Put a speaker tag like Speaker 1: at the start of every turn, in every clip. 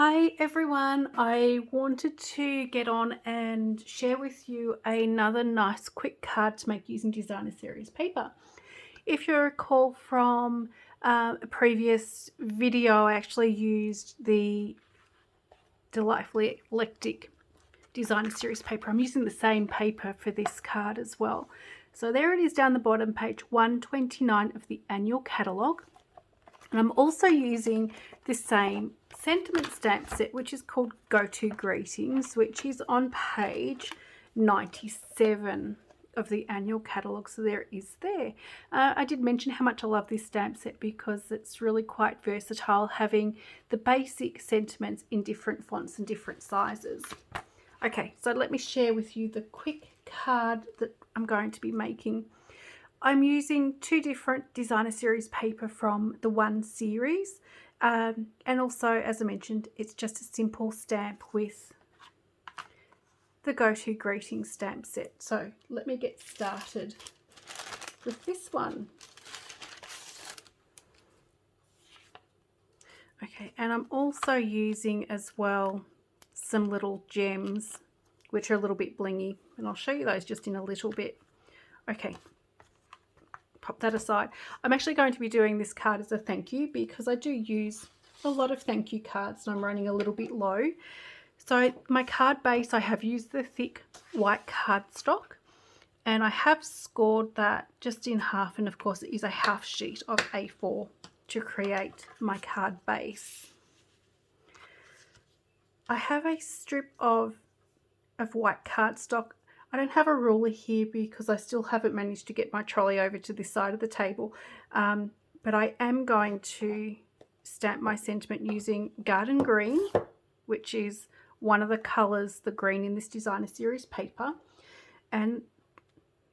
Speaker 1: Hi everyone, I wanted to get on and share with you another nice quick card to make using designer series paper. If you recall from a previous video, I actually used the delightfully eclectic designer series paper. I'm using the same paper for this card as well. So there it is down the bottom, page 129 of the annual catalogue. And I'm also using the same sentiment stamp set, which is called Go To Greetings, which is on page 97 of the annual catalogue. So there it is there. I did mention how much I love this stamp set because it's really quite versatile, having the basic sentiments in different fonts and different sizes. Okay, so let me share with you the quick card that I'm going to be making. I'm using two different designer series paper from the one series, and also, as I mentioned, it's just a simple stamp with the Go To Greetings stamp set. So let me get started with this one. Okay, and I'm also using as well some little gems which are a little bit blingy, and I'll show you those just in a little bit. Okay, pop that aside. I'm actually going to be doing this card as a thank you because I do use a lot of thank you cards and I'm running a little bit low. So my card base, I have used the thick white cardstock, and I have scored that just in half, and of course it is a half sheet of A4 to create my card base. I have a strip of white cardstock. I don't have a ruler here because I still haven't managed to get my trolley over to this side of the table, but I am going to stamp my sentiment using Garden Green, which is one of the colours, the green in this designer series paper. And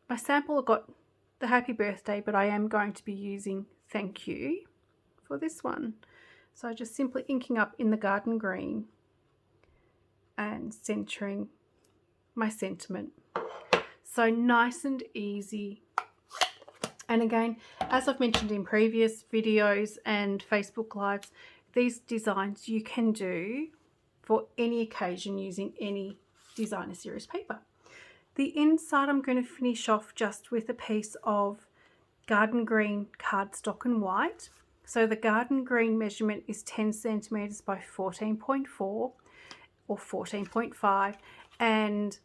Speaker 1: my sample, I got the happy birthday, but I am going to be using thank you for this one. So just simply inking up in the Garden Green and centering my sentiment. So nice and easy. And again, as I've mentioned in previous videos and Facebook Lives, these designs you can do for any occasion using any designer series paper. The inside I'm going to finish off just with a piece of Garden Green cardstock and white. So the Garden Green measurement is 10 centimeters by 14.4 or 14.5, and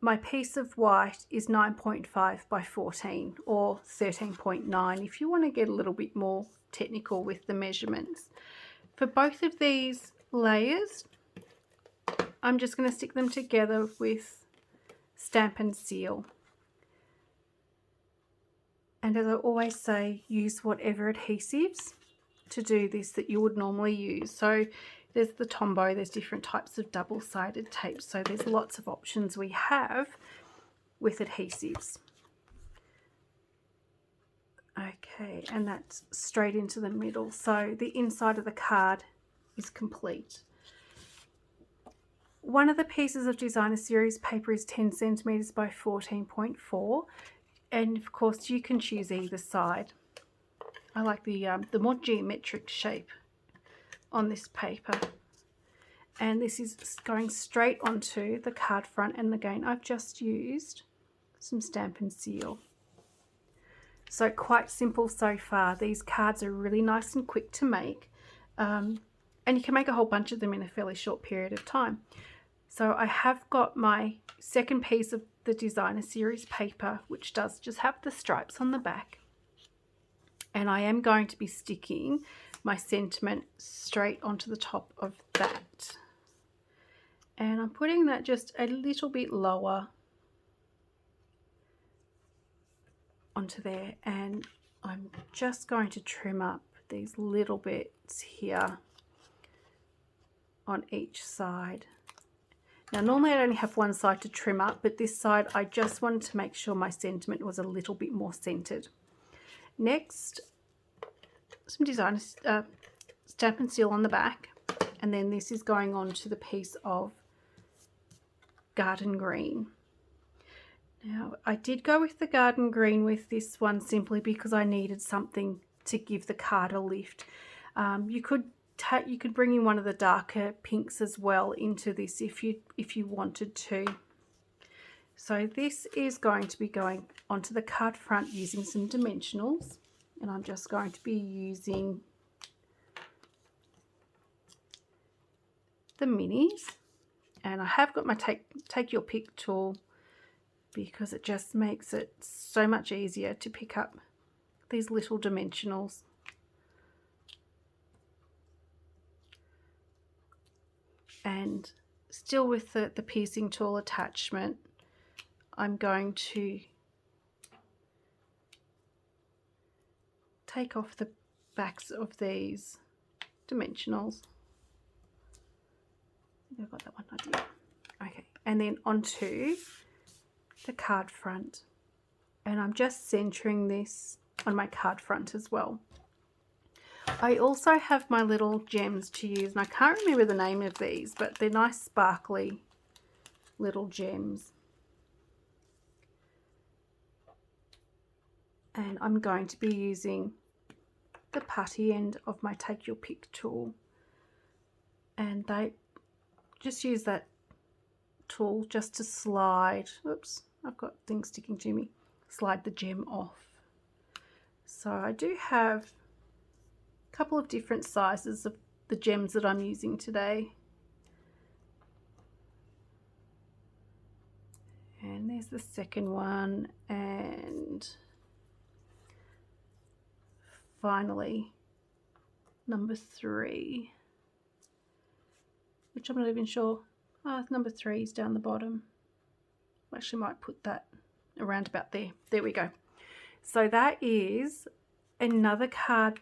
Speaker 1: my piece of white is 9.5 by 14 or 13.9 if you want to get a little bit more technical with the measurements. For both of these layers, I'm just going to stick them together with Stamp and Seal. And as I always say, use whatever adhesives to do this that you would normally use. So there's the Tombow, there's different types of double-sided tape, so there's lots of options we have with adhesives. Okay, and that's straight into the middle, so the inside of the card is complete. One of the pieces of designer series paper is 10 centimeters by 14.4, and of course you can choose either side. I like the more geometric shape on this paper, and this is going straight onto the card front, and again I've just used some Stamp and Seal. So quite simple so far. These cards are really nice and quick to make, and you can make a whole bunch of them in a fairly short period of time. So I have got my second piece of the designer series paper, which does just have the stripes on the back, and I am going to be sticking my sentiment straight onto the top of that. And I'm putting that just a little bit lower onto there, and I'm just going to trim up these little bits here on each side. Now normally I only have one side to trim up, but this side I just wanted to make sure my sentiment was a little bit more centered. Next, some designer Stamp and Seal on the back, and then this is going on to the piece of Garden Green. Now I did go with the Garden Green with this one simply because I needed something to give the card a lift. You could you could bring in one of the darker pinks as well into this if you wanted to. So this is going to be going onto the card front using some dimensionals, and I'm just going to be using the minis, and I have got my take your pick tool because it just makes it so much easier to pick up these little dimensionals. And still with the piercing tool attachment, I'm going to take off the backs of these dimensionals. I think I've got that one idea. Okay, and then onto the card front. And I'm just centering this on my card front as well. I also have my little gems to use, and I can't remember the name of these, but they're nice sparkly little gems. And I'm going to be using the putty end of my take your pick tool, and they just use that tool just to slide, oops, I've got things sticking to me, slide the gem off. So I do have a couple of different sizes of the gems that I'm using today. And there's the second one, and finally number 3, which I'm not even sure. Number 3 is down the bottom. I actually might put that around about there. There we go. So that is another card,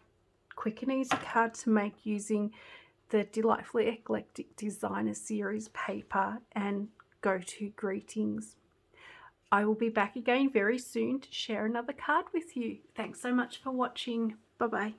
Speaker 1: quick and easy card to make using the Delightfully Eclectic Designer Series paper and Go To Greetings. I will be back again very soon to share another card with you. Thanks so much for watching. Bye-bye.